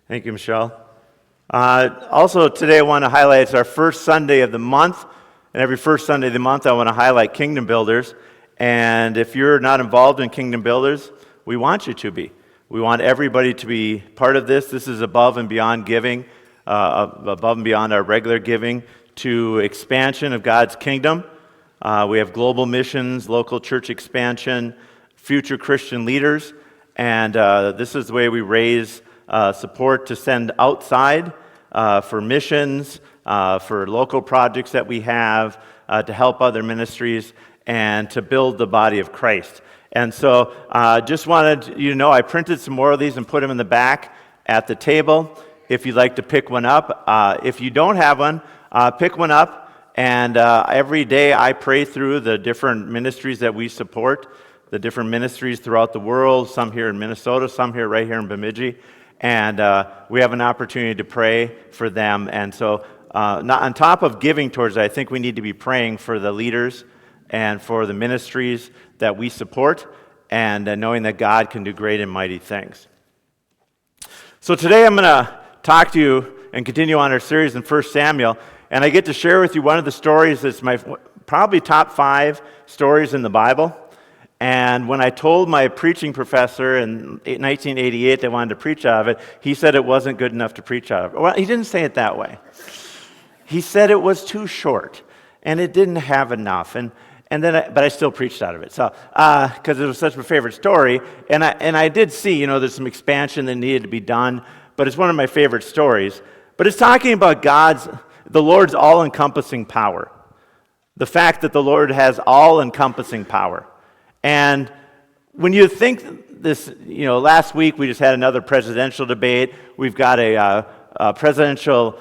Thank you, Michelle. Also, today I want to highlight it's our first Sunday of the month, and every first Sunday of the month I want to highlight Kingdom Builders. And if you're not involved in Kingdom Builders, we want you to be. We want everybody to be part of this. This is above and beyond giving, above and beyond our regular giving, to expansion of God's kingdom. We have global missions, local church expansion, future Christian leaders, and this is the way we raise support to send outside for missions, for local projects that we have, to help other ministries, and to build the body of Christ. And so just wanted you to know I printed some more of these and put them in the back at the table if you'd like to pick one up. If you don't have one, pick one up. And every day I pray through the different ministries that we support, the different ministries throughout the world, some here in Minnesota, some here right here in Bemidji. And we have an opportunity to pray for them. And so on top of giving towards it, I think we need to be praying for the leaders and for the ministries that we support, and knowing that God can do great and mighty things. So today I'm going to talk to you and continue on our series in 1 Samuel, and I get to share with you one of the stories that's my probably top 5 stories in the Bible. And when I told my preaching professor in 1988 that I wanted to preach out of it, he said it wasn't good enough to preach out of it. Well, he didn't say it that way. He said it was too short, and it didn't have enough. But I still preached out of it, so because it was such my favorite story. And I did see, there's some expansion that needed to be done, but it's one of my favorite stories. But it's talking about the Lord's all-encompassing power. The fact that the Lord has all-encompassing power. And when you think this, last week we just had another presidential debate. We've got a presidential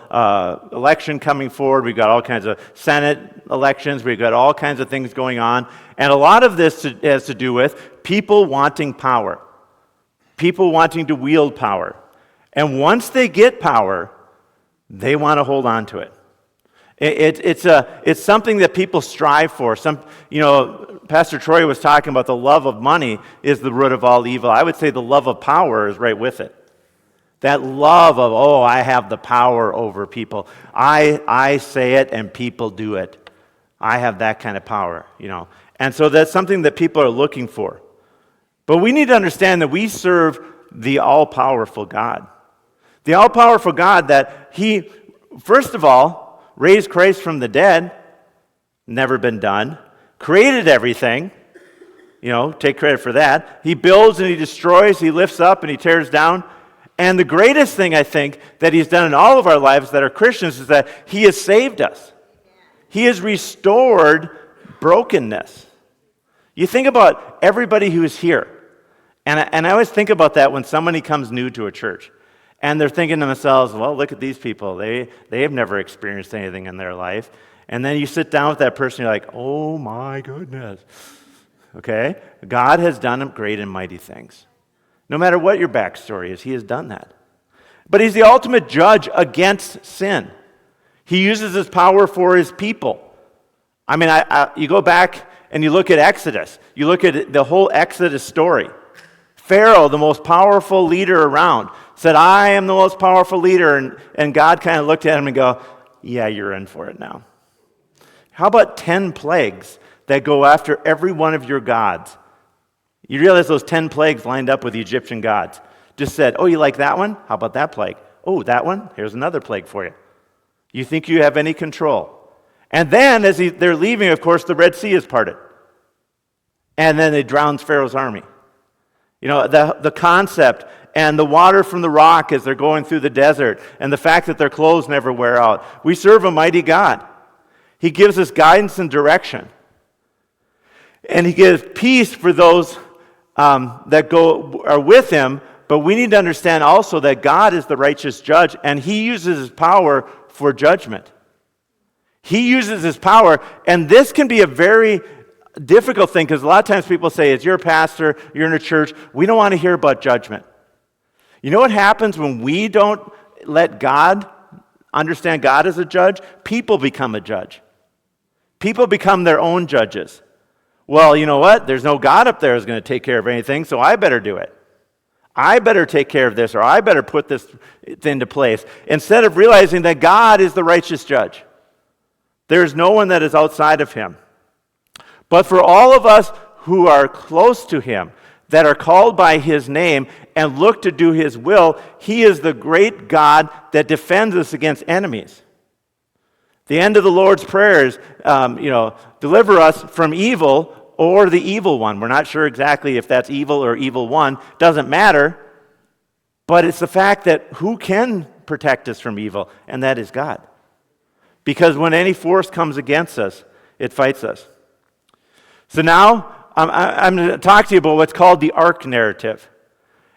election coming forward. We've got all kinds of Senate elections. We've got all kinds of things going on. And a lot of this has to do with people wanting power, people wanting to wield power. And once they get power, they want to hold on to it. It's something that people strive for. Pastor Troy was talking about the love of money is the root of all evil. I would say the love of power is right with it. That love of, I have the power over people. I say it and people do it. I have that kind of power, And so that's something that people are looking for. But we need to understand that we serve the all-powerful God. The all-powerful God that He, first of all, raised Christ from the dead, never been done, created everything, take credit for that. He builds and He destroys, He lifts up and He tears down. And the greatest thing, I think, that He's done in all of our lives that are Christians is that He has saved us. He has restored brokenness. You think about everybody who is here. And I always think about that when somebody comes new to a church. And they're thinking to themselves, well, look at these people. They have never experienced anything in their life. And then you sit down with that person, you're like, oh my goodness. Okay? God has done great and mighty things. No matter what your backstory is, He has done that. But He's the ultimate judge against sin. He uses His power for His people. I mean, you go back and you look at Exodus. You look at the whole Exodus story. Pharaoh, the most powerful leader around, said, I am the most powerful leader. And God kind of looked at him and go, yeah, you're in for it now. How about 10 plagues that go after every one of your gods? You realize those 10 plagues lined up with the Egyptian gods. Just said, you like that one? How about that plague? Oh, that one? Here's another plague for you. You think you have any control? And then as they're leaving, of course, the Red Sea is parted. And then it drowns Pharaoh's army. The concept and the water from the rock as they're going through the desert and the fact that their clothes never wear out. We serve a mighty God. He gives us guidance and direction. And He gives peace for those that are with Him, but we need to understand also that God is the righteous judge, and He uses His power for judgment. He uses His power, and this can be a very difficult thing, because a lot of times people say, as you're a pastor, you're in a church, we don't want to hear about judgment. You know what happens when we don't let God understand God as a judge? People become a judge. People become their own judges. Well, you know what? There's no God up there who's going to take care of anything, so I better do it. I better take care of this, or I better put this into place, instead of realizing that God is the righteous judge. There is no one that is outside of him. But for all of us who are close to him, that are called by his name and look to do his will, he is the great God that defends us against enemies. The end of the Lord's Prayer is, deliver us from evil or the evil one. We're not sure exactly if that's evil or evil one. Doesn't matter. But it's the fact that who can protect us from evil? And that is God. Because when any force comes against us, it fights us. So now, I'm going to talk to you about what's called the Ark narrative.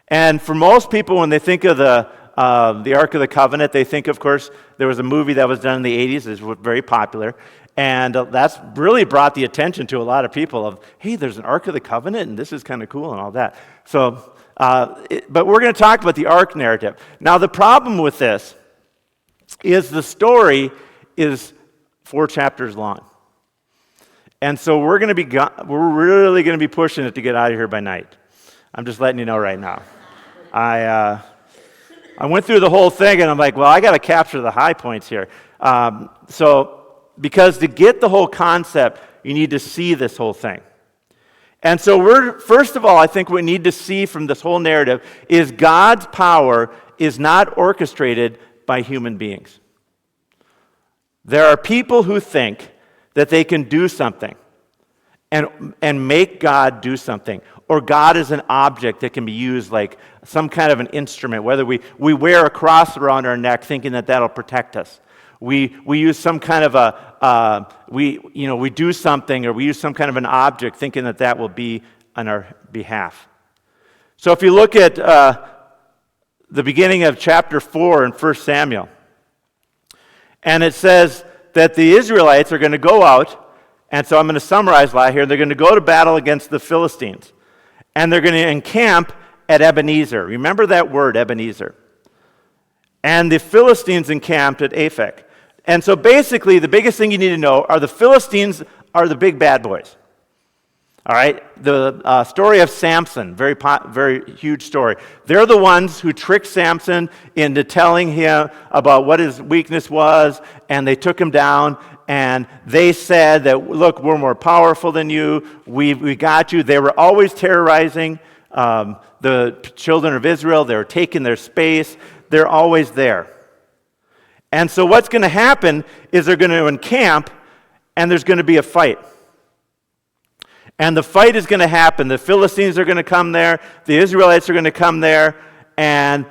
And for most people, when they think of the Ark of the Covenant, they think, of course, there was a movie that was done in the 80s. It was very popular. And that's really brought the attention to a lot of people of, hey, there's an Ark of the Covenant, and this is kind of cool and all that. So, but we're going to talk about the Ark narrative. Now, the problem with this is the story is 4 chapters long. And so we're really going to be pushing it to get out of here by night. I'm just letting you know right now. I went through the whole thing, and I'm like, well, I got to capture the high points here. Because to get the whole concept, you need to see this whole thing. And so first of all, I think what we need to see from this whole narrative is God's power is not orchestrated by human beings. There are people who think that they can do something and make God do something. Or God is an object that can be used like some kind of an instrument, whether we wear a cross around our neck thinking that that'll protect us. We use some kind of we do something, or we use some kind of an object thinking that that will be on our behalf. So if you look at the beginning of chapter 4 in 1 Samuel, and it says that the Israelites are going to go out, and so I'm going to summarize a lot here. They're going to go to battle against the Philistines, and they're going to encamp at Ebenezer. Remember that word, Ebenezer. And the Philistines encamped at Aphek. And so basically, the biggest thing you need to know are the Philistines are the big bad boys. All right? The story of Samson, very huge story. They're the ones who tricked Samson into telling him about what his weakness was, and they took him down, and they said that, look, we're more powerful than you, we got you. They were always terrorizing the children of Israel. They were taking their space. They're always there. And so what's going to happen is they're going to encamp, and there's going to be a fight. And the fight is going to happen. The Philistines are going to come there. The Israelites are going to come there. And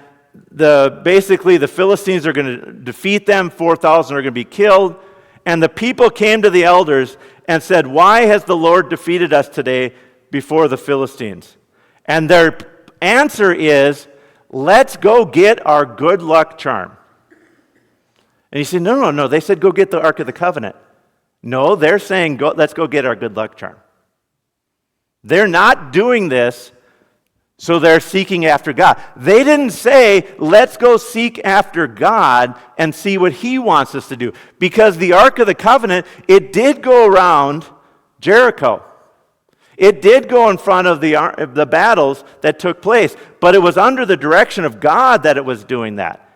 basically the Philistines are going to defeat them. 4,000 are going to be killed. And the people came to the elders and said, why has the Lord defeated us today before the Philistines? And their answer is, let's go get our good luck charm. And he said, no. They said, go get the Ark of the Covenant. No, they're saying, let's go get our good luck charm. They're not doing this, so they're seeking after God. They didn't say, let's go seek after God and see what he wants us to do. Because the Ark of the Covenant, it did go around Jericho. It did go in front of the battles that took place, but it was under the direction of God that it was doing that.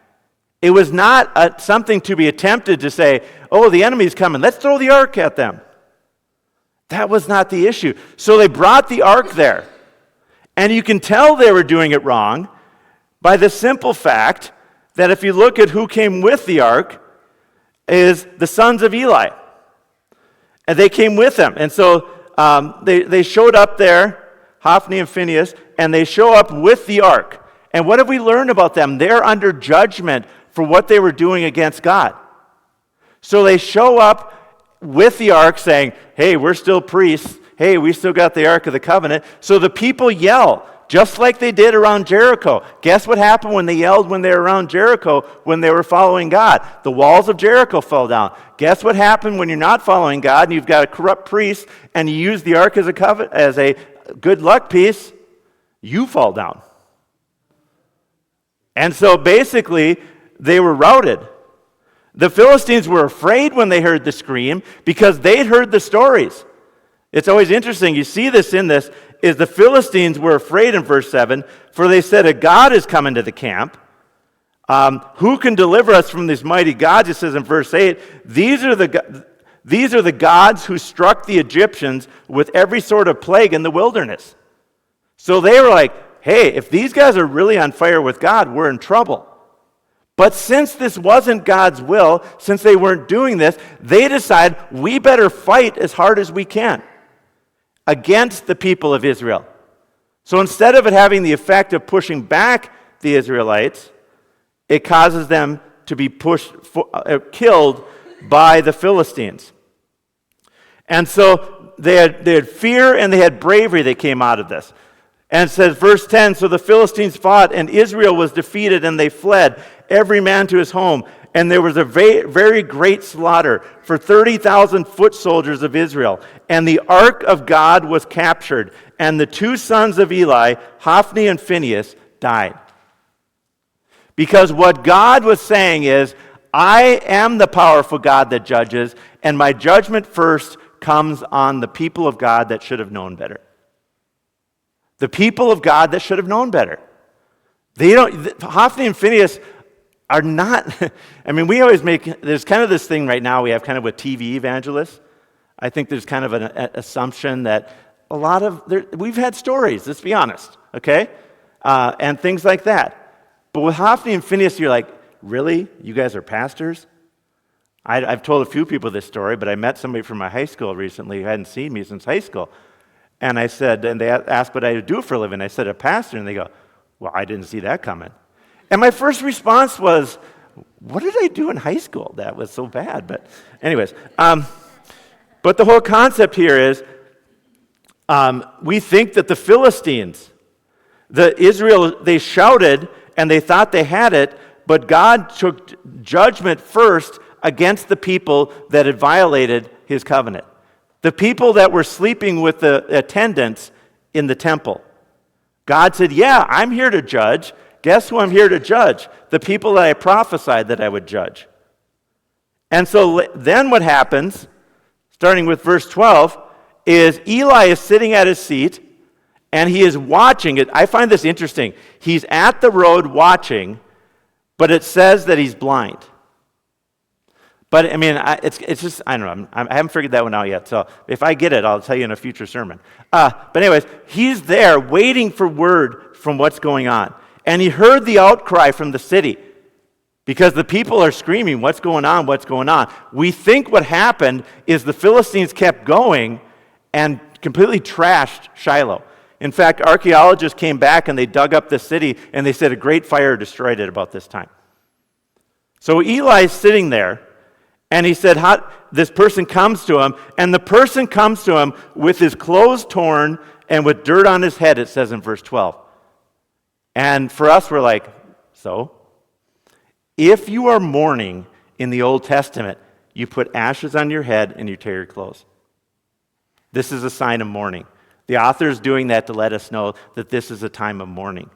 It was not something to be attempted to say, oh, the enemy's coming, let's throw the ark at them. That was not the issue. So they brought the ark there. And you can tell they were doing it wrong by the simple fact that if you look at who came with the ark, is the sons of Eli. And they came with them. And so they showed up there, Hophni and Phinehas, and they show up with the ark. And what have we learned about them? They're under judgment for what they were doing against God. So they show up with the ark saying, hey, we're still priests. Hey, we still got the Ark of the Covenant. So the people yell, just like they did around Jericho. Guess what happened when they yelled when they were around Jericho when they were following God? The walls of Jericho fell down. Guess what happened when you're not following God and you've got a corrupt priest and you use the Ark as a good luck piece? You fall down. And so basically, they were routed. The Philistines were afraid when they heard the scream because they'd heard the stories. It's always interesting. You see this in is the Philistines were afraid in verse 7, for they said, a God is coming to the camp. Who can deliver us from these mighty gods? It says in verse 8, these are the gods who struck the Egyptians with every sort of plague in the wilderness. So they were like, hey, if these guys are really on fire with God, we're in trouble. But since this wasn't God's will, since they weren't doing this, they decide we better fight as hard as we can against the people of Israel. So instead of it having the effect of pushing back the Israelites, it causes them to be killed by the Philistines. And so they had fear and they had bravery that came out of this. And it says, verse 10, so the Philistines fought, and Israel was defeated, and they fled, every man to his home. And there was a very great slaughter for 30,000 foot soldiers of Israel. And the ark of God was captured, and the two sons of Eli, Hophni and Phinehas, died. Because what God was saying is, I am the powerful God that judges, and my judgment first comes on the people of God that should have known better. The people of God that should have known better. Hophni and Phinehas are not, I mean, we always there's kind of this thing right now we have kind of with TV evangelists. I think there's kind of an assumption that we've had stories, let's be honest, okay? And things like that. But with Hophni and Phinehas, you're like, really? You guys are pastors? I've told a few people this story, but I met somebody from my high school recently who hadn't seen me since high school. And I said, and they asked what I do for a living. I said, a pastor. And they go, well, I didn't see that coming. And my first response was, what did I do in high school? That was so bad. But anyways, but the whole concept here is we think that the Philistines, they shouted and they thought they had it, but God took judgment first against the people that had violated his covenant. The people that were sleeping with the attendants in the temple. God said, yeah, I'm here to judge. Guess who I'm here to judge? The people that I prophesied that I would judge. And so then what happens, starting with verse 12, is Eli is sitting at his seat, and he is watching it. I find this interesting. He's at the road watching, but it says that he's blind. But, I mean, it's just, I don't know. I haven't figured that one out yet. So if I get it, I'll tell you in a future sermon. But anyways, he's there waiting for word from what's going on. And he heard the outcry from the city because the people are screaming, what's going on, what's going on? We think what happened is the Philistines kept going and completely trashed Shiloh. In fact, archaeologists came back and they dug up the city and they said a great fire destroyed it about this time. So Eli's sitting there. And he said, this person comes to him, and the person comes to him with his clothes torn and with dirt on his head, it says in verse 12. And for us, we're like, so? If you are mourning in the Old Testament, you put ashes on your head and you tear your clothes. This is a sign of mourning. The author is doing that to let us know that this is a time of mourning.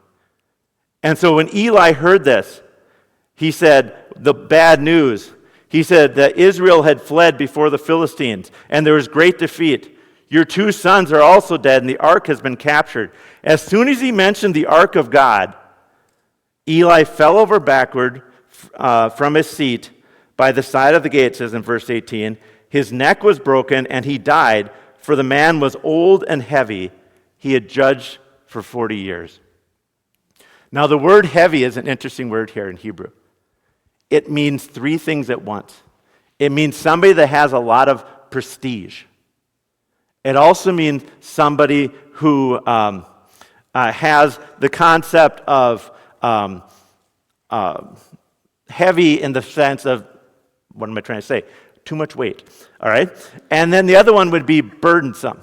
And so when Eli heard this, he said, the bad news. He said that Israel had fled before the Philistines, and there was great defeat. Your two sons are also dead, and the ark has been captured. As soon as he mentioned the ark of God, Eli fell over backward from his seat by the side of the gate, it says in verse 18. His neck was broken, and he died, for the man was old and heavy. He had judged for 40 years. Now, the word heavy is an interesting word here in Hebrew. It means three things at once. It means somebody that has a lot of prestige. It also means somebody who has the concept of heavy in the sense of, what am I trying to say? Too much weight, all right? And then the other one would be burdensome,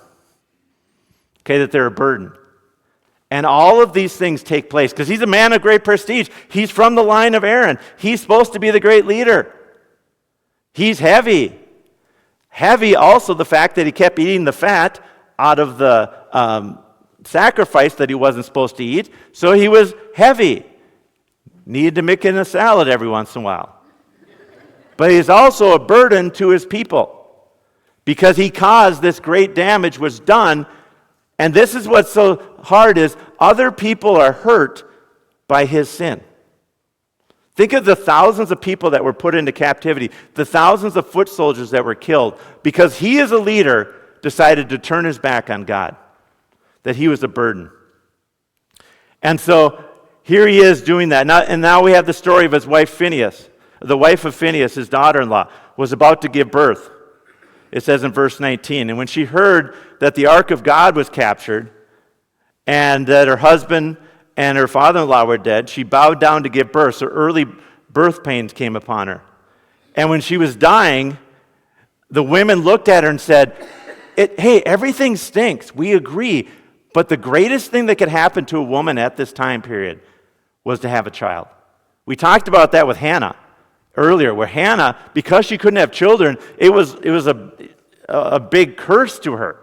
okay, that they're a burden. And all of these things take place because he's a man of great prestige. He's from the line of Aaron. He's supposed to be the great leader. He's heavy. Heavy also the fact that he kept eating the fat out of the sacrifice that he wasn't supposed to eat. So he was heavy. Needed to mix in a salad every once in a while. But he's also a burden to his people because he caused this great damage was done. And this is what's so hard is other people are hurt by his sin. Think of the thousands of people that were put into captivity, the thousands of foot soldiers that were killed because he as a leader decided to turn his back on God, that he was a burden. And so here he is doing that. And now we have the story of his wife Phinehas. The wife of Phinehas, his daughter-in-law, was about to give birth. It says in verse 19, and when she heard that the ark of God was captured and that her husband and her father-in-law were dead, she bowed down to give birth. So early birth pains came upon her. And when she was dying, the women looked at her and said, hey, everything stinks. We agree. But the greatest thing that could happen to a woman at this time period was to have a child. We talked about that with Hannah earlier, where Hannah, because she couldn't have children, it was a big curse to her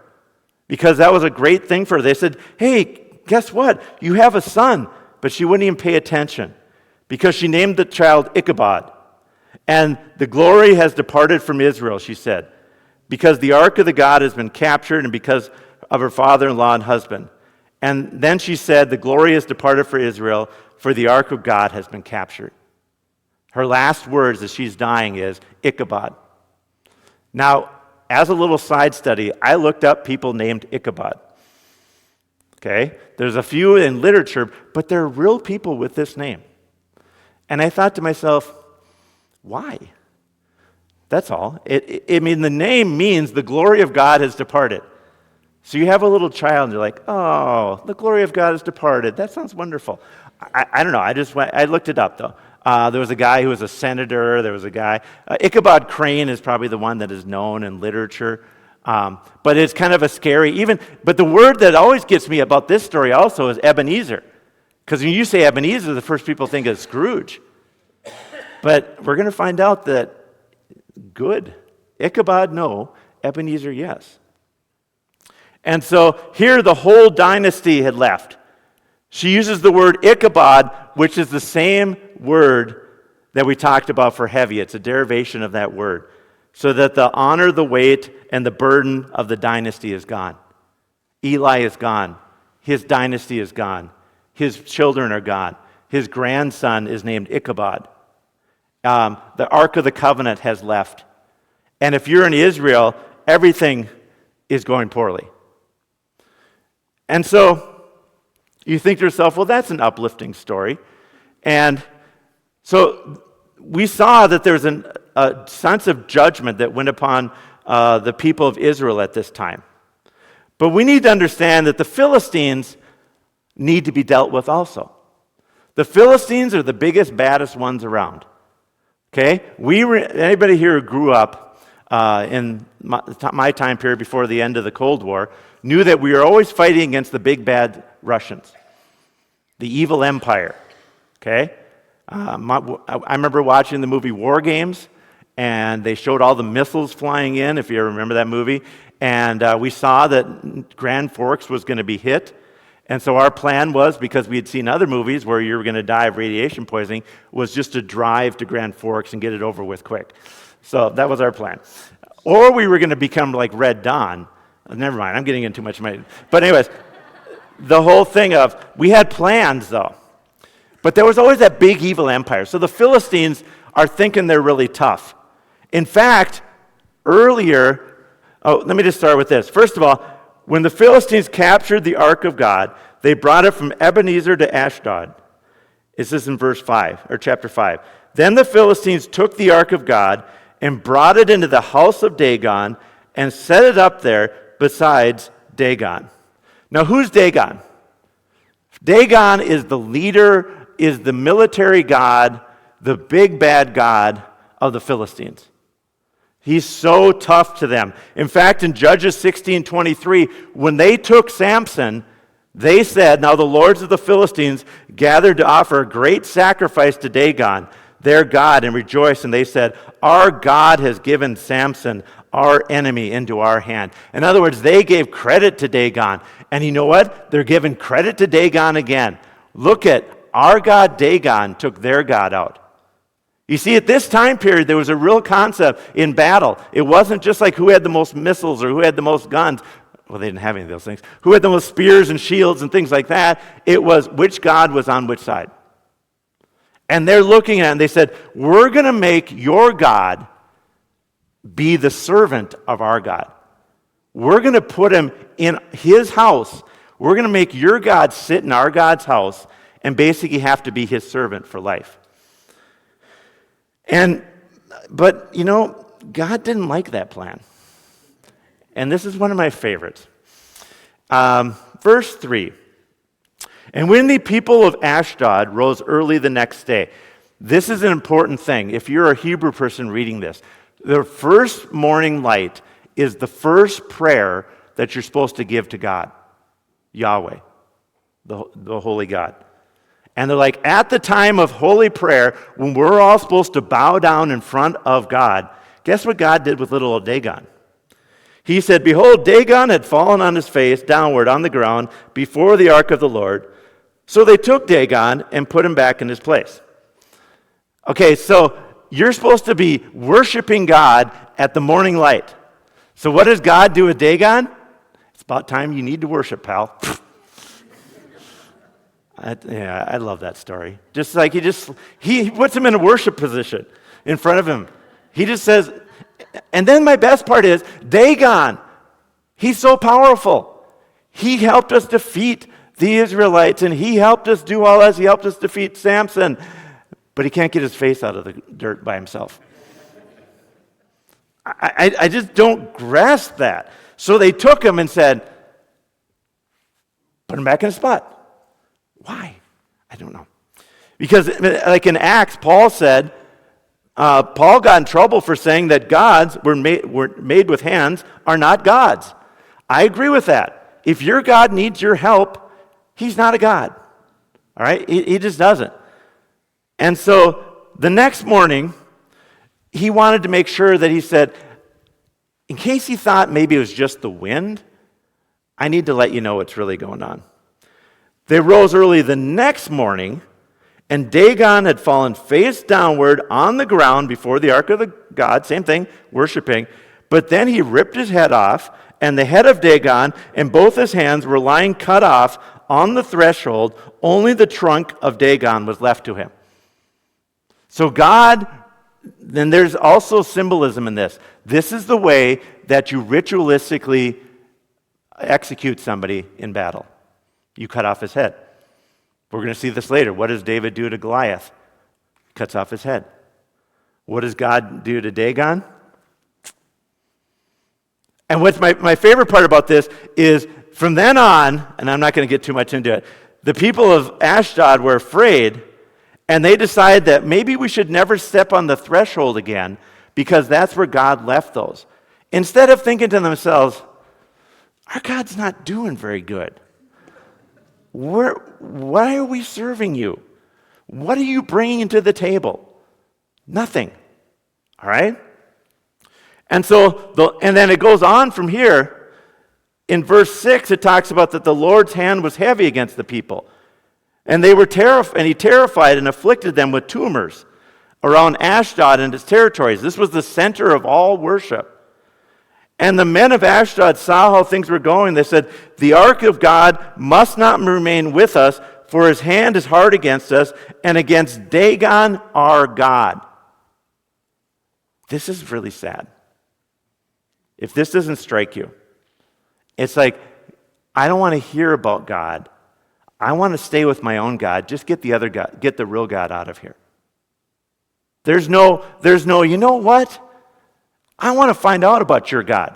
because that was a great thing for her. They said, hey, guess what? You have a son. But she wouldn't even pay attention because she named the child Ichabod. And the glory has departed from Israel, she said, because the ark of the God has been captured and because of her father-in-law and husband. And then she said, the glory has departed from Israel, for the ark of God has been captured. Her last words as she's dying is Ichabod. Now, as a little side study, I looked up people named Ichabod. Okay? There's a few in literature, but there are real people with this name. And I thought to myself, why? That's all. The name means the glory of God has departed. So you have a little child and you're like, oh, the glory of God has departed. That sounds wonderful. I don't know. I looked it up, though. There was a guy who was a senator. There was a guy. Ichabod Crane is probably the one that is known in literature. But it's kind of a scary, but the word that always gets me about this story also is Ebenezer. Because when you say Ebenezer, the first people think of Scrooge. But we're going to find out that good. Ichabod, no. Ebenezer, yes. And so here the whole dynasty had left. She uses the word Ichabod, which is the same word that we talked about for heavy. It's a derivation of that word. So that the honor, the weight, and the burden of the dynasty is gone. Eli is gone. His dynasty is gone. His children are gone. His grandson is named Ichabod. The Ark of the Covenant has left. And if you're in Israel, everything is going poorly. And so you think to yourself, well, that's an uplifting story. And so we saw that there's a sense of judgment that went upon the people of Israel at this time. But we need to understand that the Philistines need to be dealt with also. The Philistines are the biggest, baddest ones around. Okay? Anybody here who grew up in my time period before the end of the Cold War knew that we were always fighting against the big, bad Russians, the evil empire. Okay? I remember watching the movie War Games, and they showed all the missiles flying in, if you remember that movie. And we saw that Grand Forks was going to be hit. And so our plan was, because we had seen other movies where you were going to die of radiation poisoning, was just to drive to Grand Forks and get it over with quick. So that was our plan. Or we were going to become like Red Dawn. Never mind, I'm getting into too much of my... But anyways, the whole thing of, we had plans though. But there was always that big evil empire. So the Philistines are thinking they're really tough. In fact, earlier, let me just start with this. First of all, when the Philistines captured the Ark of God, they brought it from Ebenezer to Ashdod. This is in verse 5, or chapter 5. Then the Philistines took the Ark of God and brought it into the house of Dagon and set it up there besides Dagon. Now, who's Dagon? Dagon is the leader, is the military god, the big bad god of the Philistines. He's so tough to them. In fact, in Judges 16:23, when they took Samson, they said, now the lords of the Philistines gathered to offer a great sacrifice to Dagon, their god, and rejoiced. And they said, our God has given Samson, our enemy, into our hand. In other words, they gave credit to Dagon. And you know what? They're giving credit to Dagon again. Look at our God, Dagon, took their God out. You see, at this time period, there was a real concept in battle. It wasn't just like who had the most missiles or who had the most guns. well, they didn't have any of those things. Who had the most spears and shields and things like that? It was which god was on which side. And they're looking at it and they said, we're going to make your God be the servant of our God. We're going to put him in his house. We're going to make your God sit in our God's house and basically have to be his servant for life. But God didn't like that plan. And this is one of my favorites. Verse 3. And when the people of Ashdod rose early the next day, this is an important thing. If you're a Hebrew person reading this, the first morning light is the first prayer that you're supposed to give to God, Yahweh, the holy God. And they're like, at the time of holy prayer, when we're all supposed to bow down in front of God, guess what God did with little old Dagon? He said, behold, Dagon had fallen on his face downward on the ground before the ark of the Lord. So they took Dagon and put him back in his place. Okay, so you're supposed to be worshiping God at the morning light. So what does God do with Dagon? It's about time you need to worship, pal. I love that story. Just like he puts him in a worship position in front of him. He just says, and then my best part is, Dagon, he's so powerful. He helped us defeat the Israelites, and he helped us do all this. He helped us defeat Samson, but he can't get his face out of the dirt by himself. I just don't grasp that. So they took him and said, put him back in his spot. Why? I don't know. Because like in Acts, Paul said, Paul got in trouble for saying that gods were made with hands are not gods. I agree with that. If your God needs your help, he's not a God. All right? He just doesn't. And so the next morning, he wanted to make sure that he said, in case he thought maybe it was just the wind, I need to let you know what's really going on. They rose early the next morning, and Dagon had fallen face downward on the ground before the ark of the God, same thing, worshiping. But then he ripped his head off, and the head of Dagon and both his hands were lying cut off on the threshold. Only the trunk of Dagon was left to him. So God, then there's also symbolism in this. This is the way that you ritualistically execute somebody in battle. You cut off his head. We're going to see this later. What does David do to Goliath? Cuts off his head. What does God do to Dagon? And what's my favorite part about this is from then on, and I'm not going to get too much into it, the people of Ashdod were afraid, and they decided that maybe we should never step on the threshold again because that's where God left those. Instead of thinking to themselves, our God's not doing very good. Why are we serving you? What are you bringing to the table? Nothing. All right? And then it goes on from here. In verse 6, it talks about that the Lord's hand was heavy against the people. And they were and he terrified and afflicted them with tumors around Ashdod and its territories. This was the center of all worship. And the men of Ashdod saw how things were going. They said, the ark of God must not remain with us, for his hand is hard against us and against Dagon our God. This is really sad. If this doesn't strike you, it's like, I don't want to hear about God. I want to stay with my own God. Just get the other God, get the real God out of here. There's no, you know what? I want to find out about your God.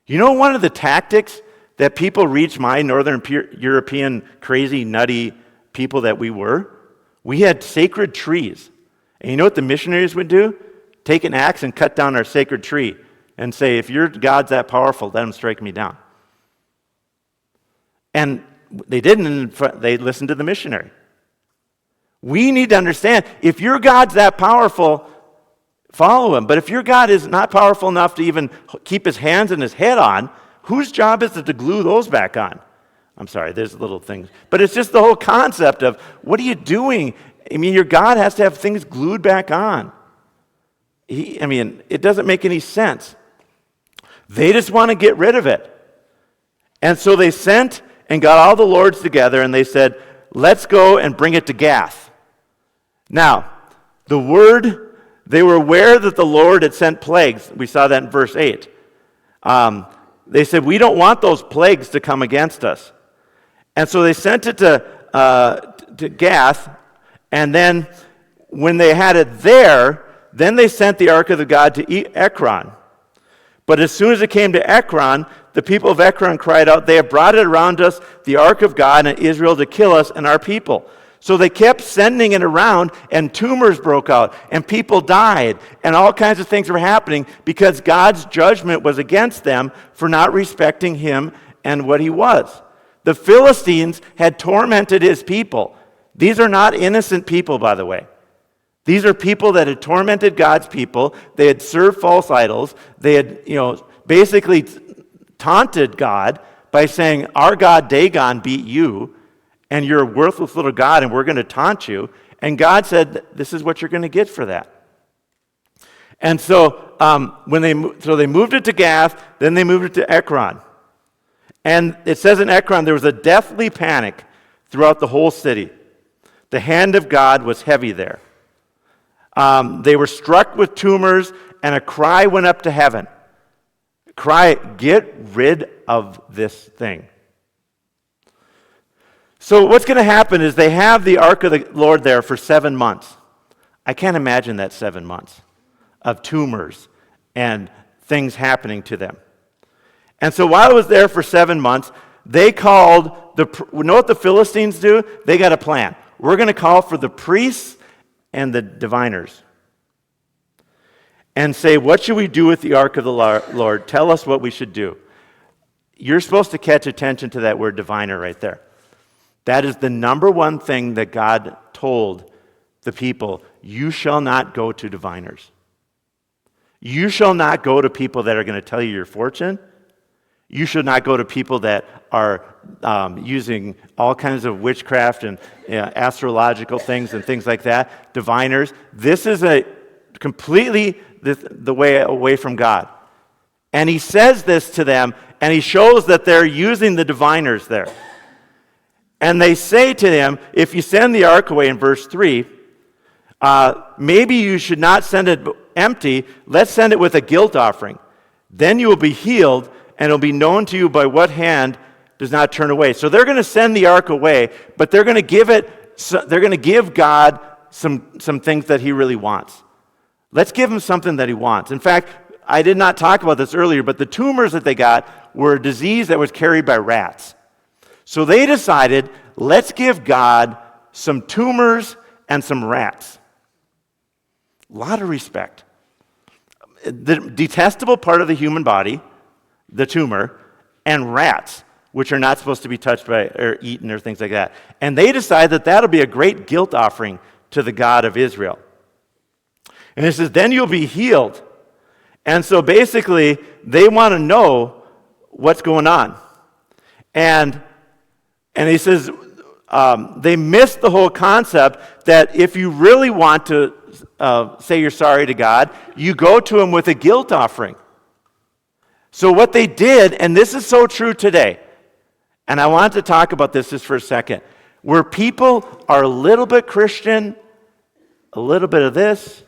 You know one of the tactics that people reach my Northern European crazy, nutty people that we were? We had sacred trees. And you know what the missionaries would do? Take an axe and cut down our sacred tree and say, if your God's that powerful, let him strike me down. And they didn't, they listened to the missionary. We need to understand, if your God's that powerful, follow him. But if your God is not powerful enough to even keep his hands and his head on, whose job is it to glue those back on? I'm sorry, there's little things. But it's just the whole concept of, what are you doing? I mean, your God has to have things glued back on. It doesn't make any sense. They just want to get rid of it. And so they sent and got all the lords together, and they said, let's go and bring it to Gath. Now, they were aware that the Lord had sent plagues. We saw that in verse 8. They said, we don't want those plagues to come against us. And so they sent it to Gath, and then when they had it there, then they sent the ark of the God to Ekron. But as soon as it came to Ekron, the people of Ekron cried out, they have brought it around us, the ark of God and Israel, to kill us and our people. So they kept sending it around, and tumors broke out, and people died, and all kinds of things were happening because God's judgment was against them for not respecting him and what he was. The Philistines had tormented his people. These are not innocent people, by the way. These are people that had tormented God's people. They had served false idols. They had, basically taunted God by saying, our God Dagon beat you, and you're a worthless little god, and we're going to taunt you. And God said, this is what you're going to get for that. And so they moved it to Gath, then they moved it to Ekron. And it says in Ekron there was a deathly panic throughout the whole city. The hand of God was heavy there. They were struck with tumors, and a cry went up to heaven. Cry, get rid of this thing. So what's going to happen is they have the ark of the Lord there for 7 months. I can't imagine that 7 months of tumors and things happening to them. And so while it was there for 7 months, they called, you know what the Philistines do? They got a plan. We're going to call for the priests and the diviners and say, what should we do with the ark of the Lord? Tell us what we should do. You're supposed to catch attention to that word diviner right there. That is the number one thing that God told the people. You shall not go to diviners. You shall not go to people that are going to tell you your fortune. You should not go to people that are using all kinds of witchcraft and astrological things and things like that. Diviners. This is a completely the way away from God. And he says this to them, and he shows that they're using the diviners there. And they say to him, if you send the ark away in verse 3, maybe you should not send it empty. Let's send it with a guilt offering. Then you will be healed, and it will be known to you by what hand does not turn away. So they're going to send the ark away, but they're going to give God some things that he really wants. Let's give him something that he wants. In fact, I did not talk about this earlier, but the tumors that they got were a disease that was carried by rats. So they decided, let's give God some tumors and some rats. A lot of respect. The detestable part of the human body, the tumor, and rats, which are not supposed to be touched by or eaten or things like that. And they decide that that'll be a great guilt offering to the God of Israel. And it says, then you'll be healed. And so basically, they want to know what's going on. And he says, they missed the whole concept that if you really want to say you're sorry to God, you go to him with a guilt offering. So what they did, and this is so true today, and I want to talk about this just for a second, where people are a little bit Christian, a little bit of this,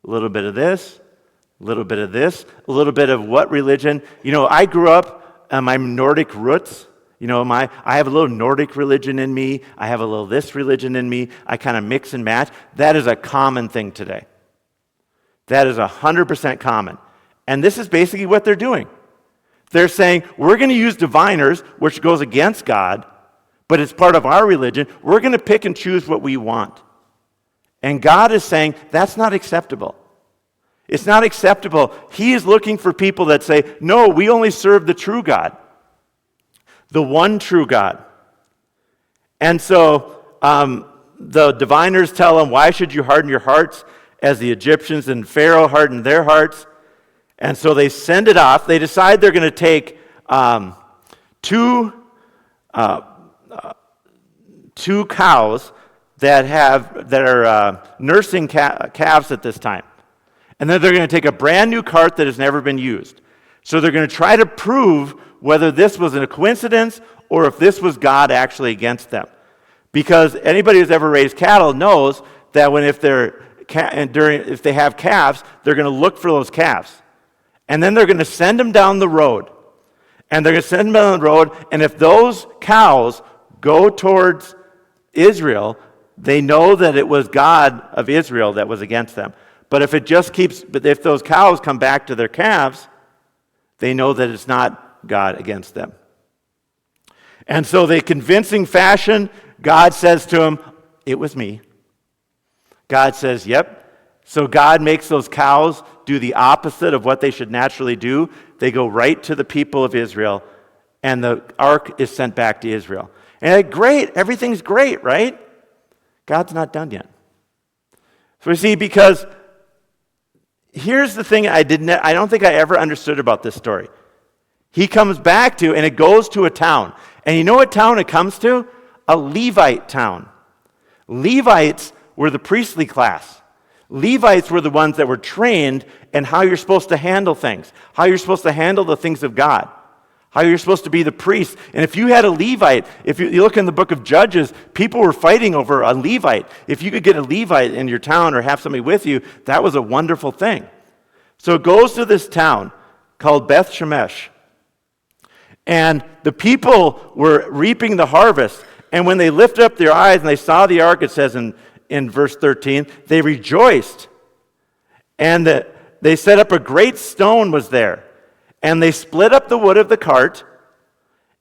a little bit of this, a little bit of this, a little bit of what religion? I grew up, my Nordic roots. I have a little Nordic religion in me. I have a little this religion in me. I kind of mix and match. That is a common thing today. That is 100% common. And this is basically what they're doing. They're saying, we're going to use diviners, which goes against God, but it's part of our religion. We're going to pick and choose what we want. And God is saying, that's not acceptable. It's not acceptable. He is looking for people that say, no, we only serve the true God. The one true God. And so the diviners tell them, why should you harden your hearts as the Egyptians and Pharaoh hardened their hearts? And so they send it off. They decide they're going to take two cows that are nursing calves at this time. And then they're going to take a brand new cart that has never been used. So they're going to try to prove whether this was a coincidence or if this was God actually against them. Because anybody who's ever raised cattle knows that if they have calves, they're going to look for those calves. And then they're going to send them down the road. And they're going to send them down the road, and if those cows go towards Israel, they know that it was God of Israel that was against them. But if those cows come back to their calves, they know that it's not God against them. And so they convincing fashion, God says to them, it was me. God says, yep. So God makes those cows do the opposite of what they should naturally do. They go right to the people of Israel, and the ark is sent back to Israel. And great, everything's great, right? God's not done yet. So we see, because here's the thing I don't think I ever understood about this story. He comes back to, and it goes to a town. And you know what town it comes to? A Levite town. Levites were the priestly class. Levites were the ones that were trained in how you're supposed to handle things, how you're supposed to handle the things of God, how you're supposed to be the priest. And if you had a Levite, if you look in the book of Judges, people were fighting over a Levite. If you could get a Levite in your town or have somebody with you, that was a wonderful thing. So it goes to this town called Beth Shemesh. And the people were reaping the harvest. And when they lifted up their eyes and they saw the ark, it says in verse 13, they rejoiced. And they set up a great stone was there. And they split up the wood of the cart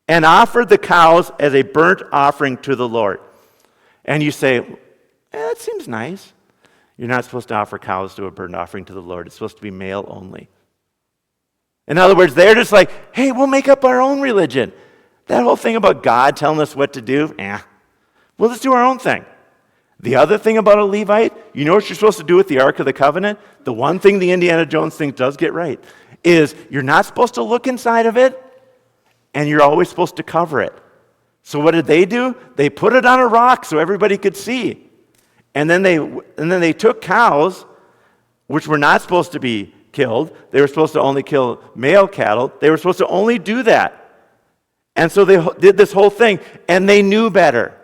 and offered the cows as a burnt offering to the Lord. And you say, that seems nice. You're not supposed to offer cows to a burnt offering to the Lord. It's supposed to be male only. In other words, they're just like, hey, we'll make up our own religion. That whole thing about God telling us what to do, we'll just do our own thing. The other thing about a Levite, you know what you're supposed to do with the Ark of the Covenant? The one thing the Indiana Jones thing does get right is you're not supposed to look inside of it, and you're always supposed to cover it. So what did they do? They put it on a rock so everybody could see. And then they took cows, which were not supposed to be killed. They were supposed to only kill male cattle. They were supposed to only do that. And so they did this whole thing, and they knew better.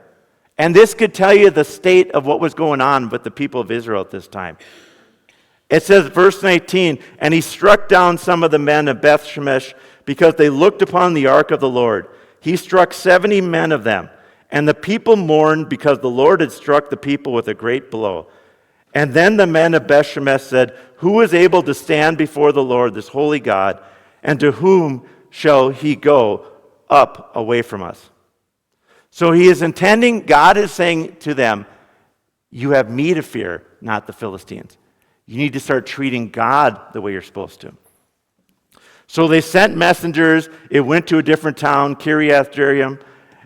And this could tell you the state of what was going on with the people of Israel at this time. It says, verse 19, and he struck down some of the men of Beth Shemesh because they looked upon the ark of the Lord. He struck 70 men of them, and the people mourned because the Lord had struck the people with a great blow. And then the men of Beth Shemesh said, who is able to stand before the Lord, this holy God, and to whom shall he go up away from us? So he is intending, God is saying to them, you have me to fear, not the Philistines. You need to start treating God the way you're supposed to. So they sent messengers. It went to a different town, Kiriath Jearim,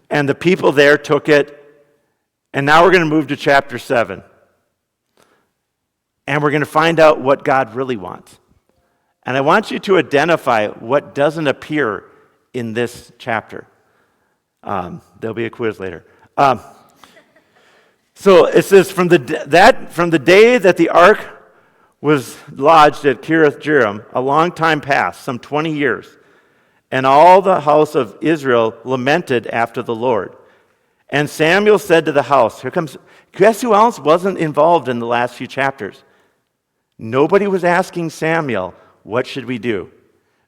and the people there took it. And now we're going to move to chapter 7. And we're going to find out what God really wants. And I want you to identify what doesn't appear in this chapter. There'll be a quiz later. So it says, from the day that the ark was lodged at Kiriath Jearim, a long time passed, some 20 years, and all the house of Israel lamented after the Lord. And Samuel said to the house, guess who else wasn't involved in the last few chapters? Nobody was asking Samuel, what should we do?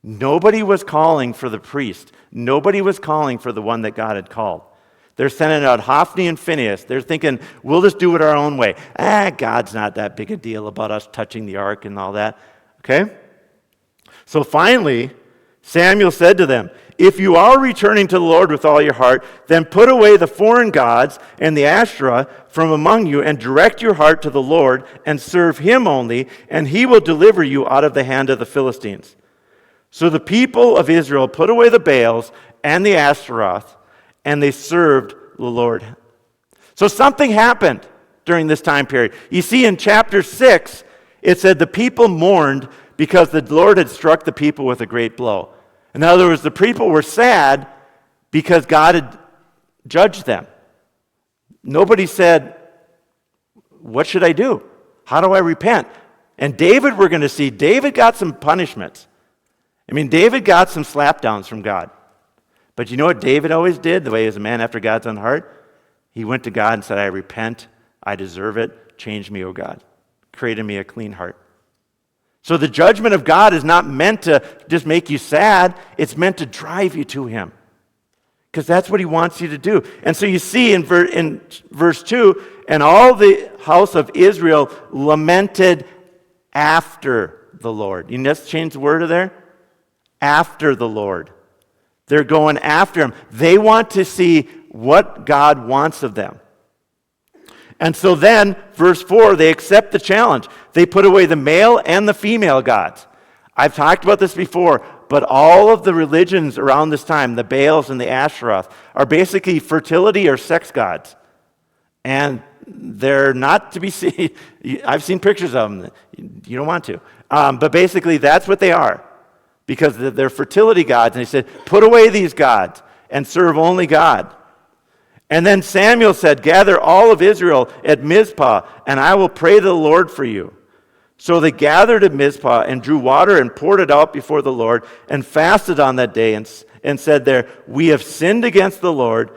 Nobody was calling for the priest. Nobody was calling for the one that God had called. They're sending out Hophni and Phinehas. They're thinking, we'll just do it our own way. God's not that big a deal about us touching the ark and all that. Okay? So finally, Samuel said to them, if you are returning to the Lord with all your heart, then put away the foreign gods and the Asherah from among you and direct your heart to the Lord and serve him only, and he will deliver you out of the hand of the Philistines. So the people of Israel put away the Baals and the Ashtaroth, and they served the Lord. So something happened during this time period. You see, in chapter 6, it said the people mourned because the Lord had struck the people with a great blow. In other words, the people were sad because God had judged them. Nobody said, what should I do? How do I repent? And David, we're going to see, David got some punishments. David got some slapdowns from God. But you know what David always did, the way he was a man after God's own heart? He went to God and said, I repent, I deserve it, change me, O God. Create in me a clean heart. So the judgment of God is not meant to just make you sad, it's meant to drive you to him. Because that's what he wants you to do. And so you see in verse 2, and all the house of Israel lamented after the Lord. You can just change the word there? After the Lord. They're going after him. They want to see what God wants of them. And so then, verse 4, they accept the challenge. They put away the male and the female gods. I've talked about this before, but all of the religions around this time, the Baals and the Asheroth, are basically fertility or sex gods. And they're not to be seen. I've seen pictures of them. You don't want to. But basically, that's what they are. Because they're fertility gods. And he said, put away these gods and serve only God. And then Samuel said, gather all of Israel at Mizpah, and I will pray to the Lord for you. So they gathered at Mizpah and drew water and poured it out before the Lord and fasted on that day and said there, we have sinned against the Lord.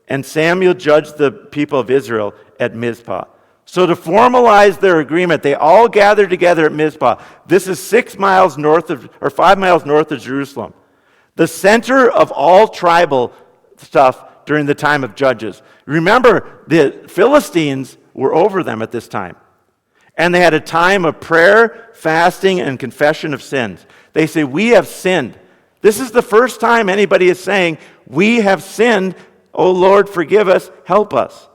And Samuel judged the people of Israel at Mizpah. So to formalize their agreement, they all gathered together at Mizpah. This is 5 miles north of Jerusalem. The center of all tribal stuff during the time of Judges. Remember, the Philistines were over them at this time. And they had a time of prayer, fasting, and confession of sins. They say, we have sinned. This is the first time anybody is saying, we have sinned. Oh Lord, forgive us, help us.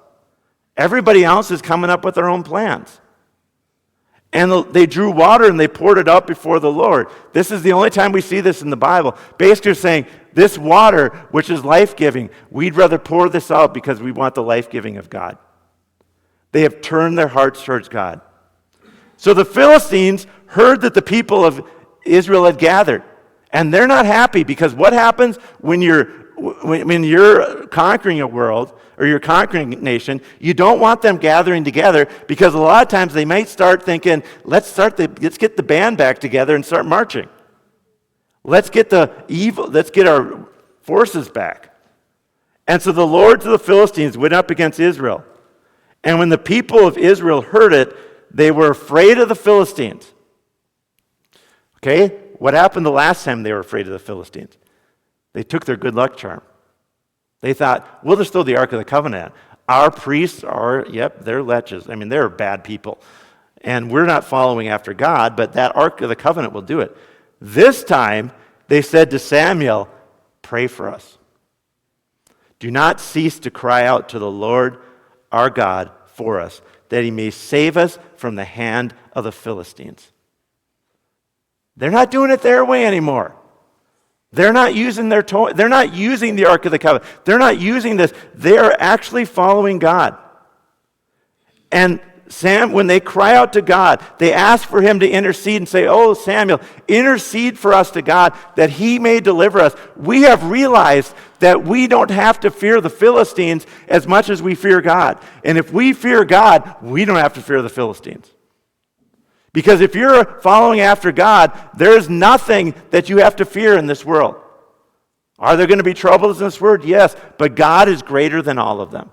Everybody else is coming up with their own plans. And they drew water and they poured it out before the Lord. This is the only time we see this in the Bible. Basically saying, this water, which is life-giving, we'd rather pour this out because we want the life-giving of God. They have turned their hearts towards God. So the Philistines heard that the people of Israel had gathered. And they're not happy because what happens when you're conquering a world or you're conquering a nation, you don't want them gathering together because a lot of times they might start thinking, let's get the band back together and start marching. Let's get our forces back. And so the lords of the Philistines went up against Israel. And when the people of Israel heard it, they were afraid of the Philistines. Okay? What happened the last time they were afraid of the Philistines? They took their good luck charm. They thought, we'll just throw the Ark of the Covenant. Our priests are, they're leches. I mean, they're bad people. And we're not following after God, but that Ark of the Covenant will do it. This time, they said to Samuel, pray for us. Do not cease to cry out to the Lord our God for us, that he may save us from the hand of the Philistines. They're not doing it their way anymore. They're not using they're not using the Ark of the Covenant. They're not using this. They are actually following God. And when they cry out to God, they ask for him to intercede and say, oh, Samuel, intercede for us to God that he may deliver us. We have realized that we don't have to fear the Philistines as much as we fear God. And if we fear God, we don't have to fear the Philistines. Because if you're following after God, there's nothing that you have to fear in this world. Are there going to be troubles in this world? Yes, but God is greater than all of them.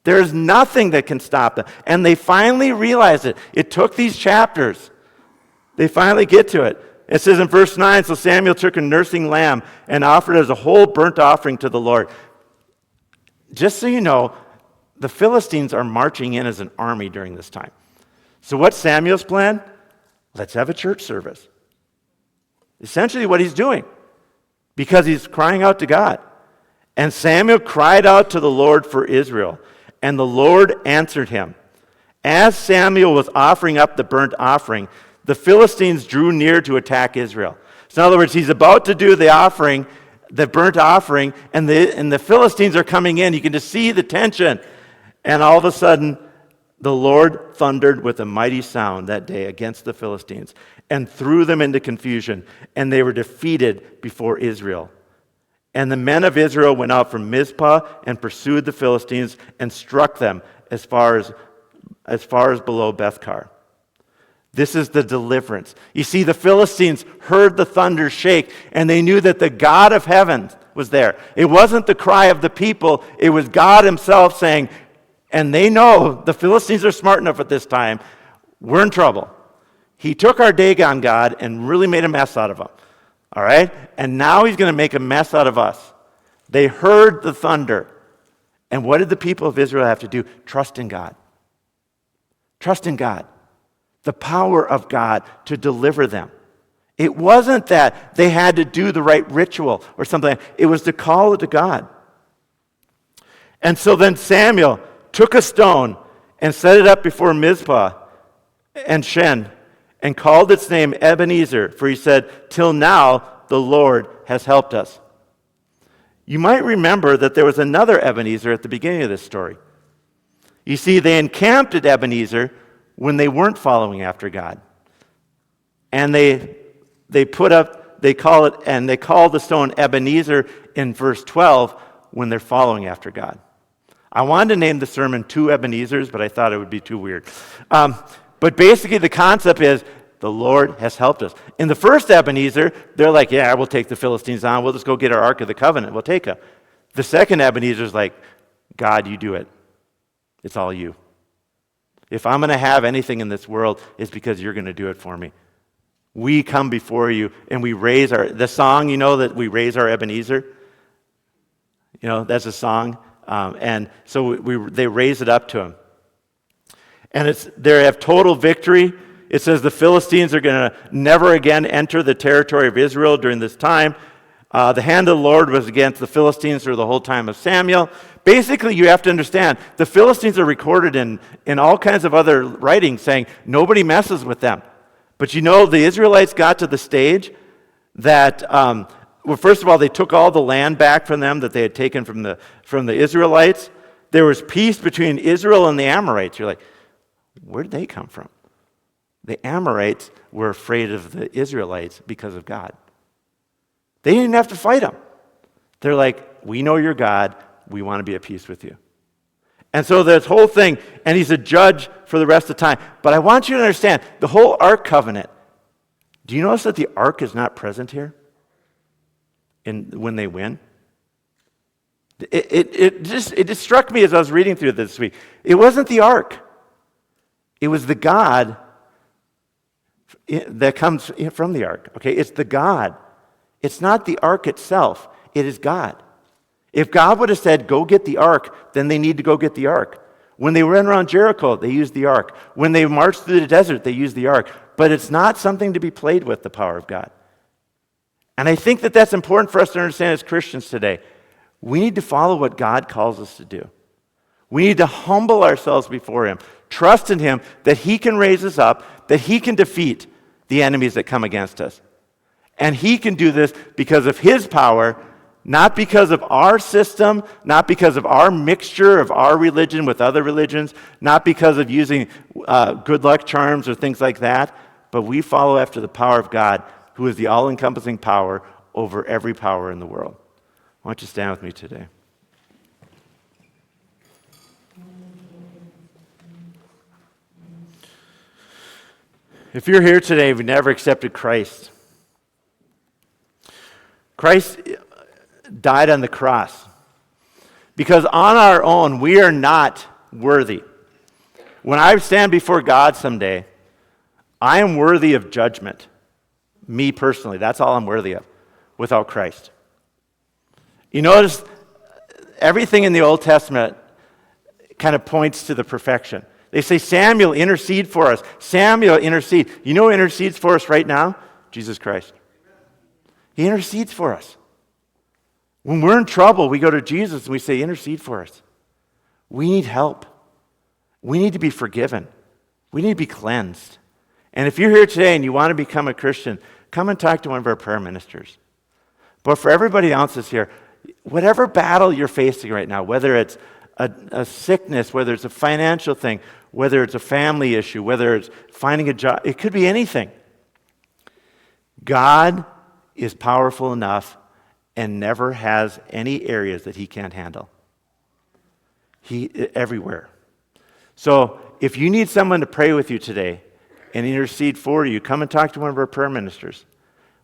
There's nothing that can stop them. And they finally realize it. It took these chapters. They finally get to it. It says in verse 9, so Samuel took a nursing lamb and offered it as a whole burnt offering to the Lord. Just so you know, the Philistines are marching in as an army during this time. So what's Samuel's plan? Let's have a church service. Essentially what he's doing. Because he's crying out to God. And Samuel cried out to the Lord for Israel. And the Lord answered him. As Samuel was offering up the burnt offering, the Philistines drew near to attack Israel. So in other words, he's about to do the offering, the burnt offering, and the Philistines are coming in. You can just see the tension. And all of a sudden, the Lord thundered with a mighty sound that day against the Philistines and threw them into confusion, and they were defeated before Israel. And the men of Israel went out from Mizpah and pursued the Philistines and struck them as far as below Bethkar. This is the deliverance. You see, the Philistines heard the thunder shake, and they knew that the God of heaven was there. It wasn't the cry of the people. It was God himself saying, and they know the Philistines are smart enough at this time, we're in trouble. He took our Dagon God and really made a mess out of him. All right? And now he's going to make a mess out of us. They heard the thunder. And what did the people of Israel have to do? Trust in God. Trust in God. The power of God to deliver them. It wasn't that they had to do the right ritual or something. It was to call it to God. And so then Samuel took a stone and set it up before Mizpah and Shen and called its name Ebenezer, for he said, till now the Lord has helped us. You might remember that there was another Ebenezer at the beginning of this story. You see, they encamped at Ebenezer when they weren't following after God. And they call the stone Ebenezer in verse 12 when they're following after God. I wanted to name the sermon Two Ebenezers, but I thought it would be too weird. But basically the concept is the Lord has helped us. In the first Ebenezer, they're like, yeah, we'll take the Philistines on. We'll just go get our Ark of the Covenant. We'll take it. The second Ebenezer is like, God, you do it. It's all you. If I'm going to have anything in this world, it's because you're going to do it for me. We come before you and we raise the song, that we raise our Ebenezer. That's a song. And so they raise it up to him. And they have total victory. It says the Philistines are going to never again enter the territory of Israel during this time. The hand of the Lord was against the Philistines through the whole time of Samuel. Basically, you have to understand, the Philistines are recorded in all kinds of other writings saying nobody messes with them. But the Israelites got to the stage that, first of all, they took all the land back from them that they had taken from the Israelites. There was peace between Israel and the Amorites. You're like, where did they come from? The Amorites were afraid of the Israelites because of God. They didn't have to fight them. They're like, we know you're God. We want to be at peace with you. And so this whole thing, and he's a judge for the rest of the time. But I want you to understand, the whole Ark covenant, do you notice that the Ark is not present here when they win? It just struck me as I was reading through this week. It wasn't the Ark. It was the God that comes from the Ark. Okay, it's the God. It's not the Ark itself. It is God. If God would have said, go get the Ark, then they need to go get the Ark. When they ran around Jericho, they used the Ark. When they marched through the desert, they used the Ark. But it's not something to be played with, the power of God. And I think that that's important for us to understand as Christians today. We need to follow what God calls us to do. We need to humble ourselves before him, trust in him that he can raise us up, that he can defeat the enemies that come against us. And he can do this because of his power, not because of our system, not because of our mixture of our religion with other religions, not because of using good luck charms or things like that, but we follow after the power of God, who is the all-encompassing power over every power in the world. Why don't you stand with me today? If you're here today and you've never accepted Christ, Christ died on the cross because on our own we are not worthy. When I stand before God someday, I am worthy of judgment. Me personally, that's all I'm worthy of without Christ. You notice everything in the Old Testament kind of points to the perfection. They say, Samuel, intercede for us. Samuel, intercede. You know who intercedes for us right now? Jesus Christ. He intercedes for us. When we're in trouble, we go to Jesus and we say, intercede for us. We need help. We need to be forgiven. We need to be cleansed. And if you're here today and you want to become a Christian, come and talk to one of our prayer ministers. But for everybody else that's here, whatever battle you're facing right now, whether it's a sickness, whether it's a financial thing, whether it's a family issue, whether it's finding a job, it could be anything. God is powerful enough and never has any areas that he can't handle. He everywhere. So if you need someone to pray with you today and intercede for you, come and talk to one of our prayer ministers.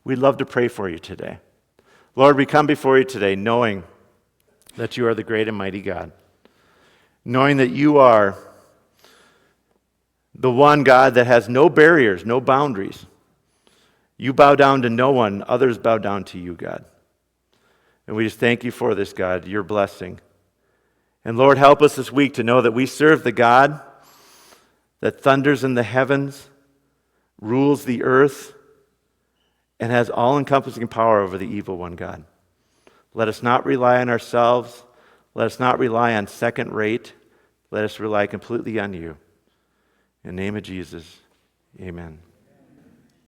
We'd love to pray for you today. Lord, we come before you today knowing that you are the great and mighty God, knowing that you are the one God that has no barriers, no boundaries. You bow down to no one, others bow down to you, God. And we just thank you for this, God, your blessing. And Lord, help us this week to know that we serve the God that thunders in the heavens, rules the earth, and has all-encompassing power over the evil one, God. Let us not rely on ourselves. Let us not rely on second rate. Let us rely completely on you. In the name of Jesus, amen.